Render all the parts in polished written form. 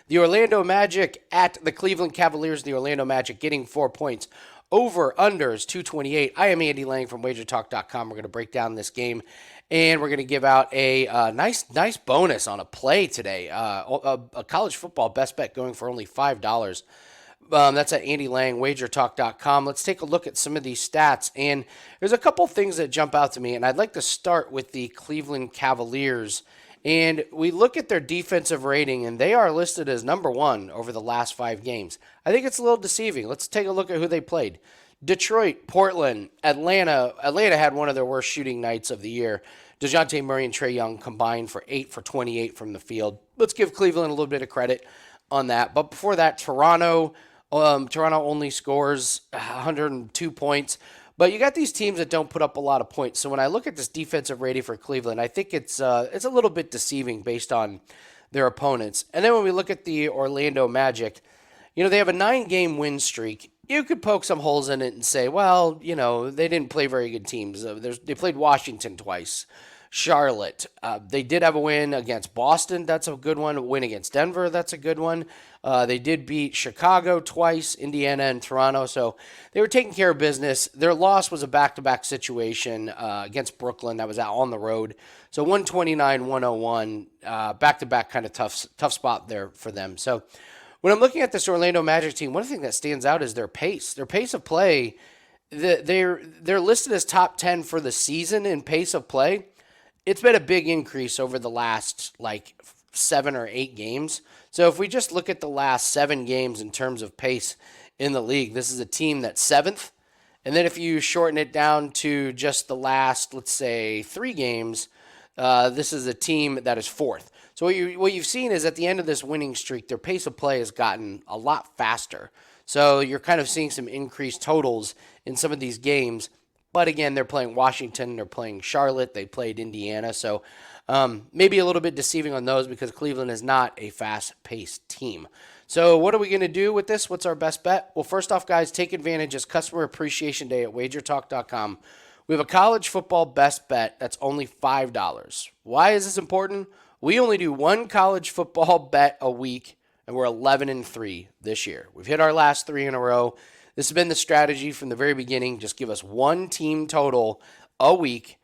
The Orlando Magic at the Cleveland Cavaliers. The Orlando Magic getting 4 points. Over unders 228. I am Andy Lang from WagerTalk.com. We're going to break down this game, and we're going to give out a nice bonus on a play today. A college football best bet going for only $5. That's at Andy Lang, WagerTalk.com. Let's take a look at some of these stats. And there's a couple things that jump out to me, and I'd like to start with the Cleveland Cavaliers. And we look at their defensive rating, and they are listed as number 1 over the last 5 games. I think it's a little deceiving. Let's take a look at who they played. Detroit, Portland, Atlanta. Atlanta had one of their worst shooting nights of the year. DeJounte Murray and Trae Young combined for 8 for 28 from the field. Let's give Cleveland a little bit of credit on that. But before that, Toronto only scores 102 points. But you got these teams that don't put up a lot of points. So when I look at this defensive rating for Cleveland, I think it's a little bit deceiving based on their opponents. And then when we look at the Orlando Magic, they have a 9-game win streak. You could poke some holes in it and say, well, they didn't play very good teams. They played Washington twice. Charlotte. They did have a win against Boston. That's a good one. A win against Denver. That's a good one. They did beat Chicago twice, Indiana and Toronto. So they were taking care of business. Their loss was a back-to-back situation against Brooklyn. That was out on the road. So 129-101. Back-to-back kind of tough spot there for them. So when I'm looking at this Orlando Magic team, one thing that stands out is their pace. Their pace of play, they're listed as top 10 for the season in pace of play. It's been a big increase over the last 7 or 8 games. So if we just look at the last 7 games in terms of pace in the league, this is a team that's 7th. And then if you shorten it down to just the last, let's say, 3 games, this is a team that is 4th. So what you've seen is at the end of this winning streak, their pace of play has gotten a lot faster. So you're kind of seeing some increased totals in some of these games. But again, they're playing Washington, they're playing Charlotte, they played Indiana. So maybe a little bit deceiving on those because Cleveland is not a fast-paced team. So what are we going to do with this? What's our best bet? Well, first off, guys, take advantage. It's Customer Appreciation Day at WagerTalk.com. We have a college football best bet that's only $5. Why is this important? We only do one college football bet a week, and we're 11-3 this year. We've hit our last 3 in a row. This has been the strategy from the very beginning. Just give us one team total a week,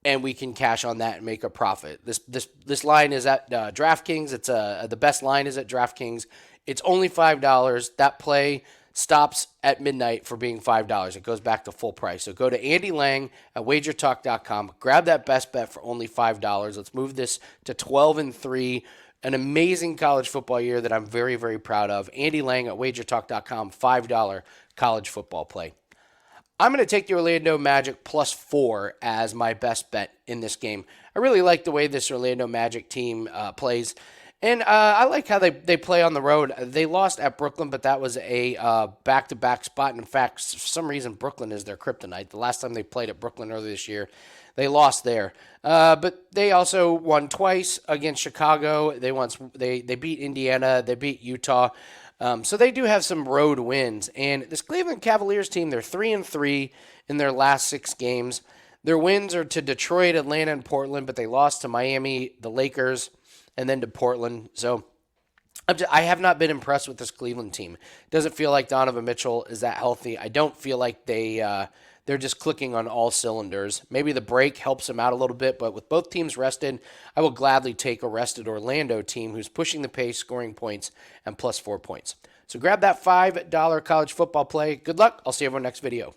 and we can cash on that and make a profit. This line is at DraftKings. It's the best line is at DraftKings. It's only $5. That play stops at midnight for being $5. It goes back to full price. So go to Andy Lang at WagerTalk.com. Grab that best bet for only $5. Let's move this to 12-3. An amazing college football year that I'm very, very proud of. Andy Lang at WagerTalk.com, $5 college football play. I'm going to take the Orlando Magic +4 as my best bet in this game. I really like the way this Orlando Magic team plays. And I like how they play on the road. They lost at Brooklyn, but that was a back-to-back spot. And in fact, for some reason, Brooklyn is their kryptonite. The last time they played at Brooklyn earlier this year, they lost there. But they also won twice against Chicago. They beat Indiana. They beat Utah. So they do have some road wins. And this Cleveland Cavaliers team, they're 3-3 in their last 6 games. Their wins are to Detroit, Atlanta, and Portland, but they lost to Miami, the Lakers, and then to Portland. So I have not been impressed with this Cleveland team. It doesn't feel like Donovan Mitchell is that healthy. I don't feel like they're just clicking on all cylinders. Maybe the break helps them out a little bit, but with both teams rested, I will gladly take a rested Orlando team who's pushing the pace, scoring points, and +4 points. So grab that $5 college football play. Good luck. I'll see you on our next video.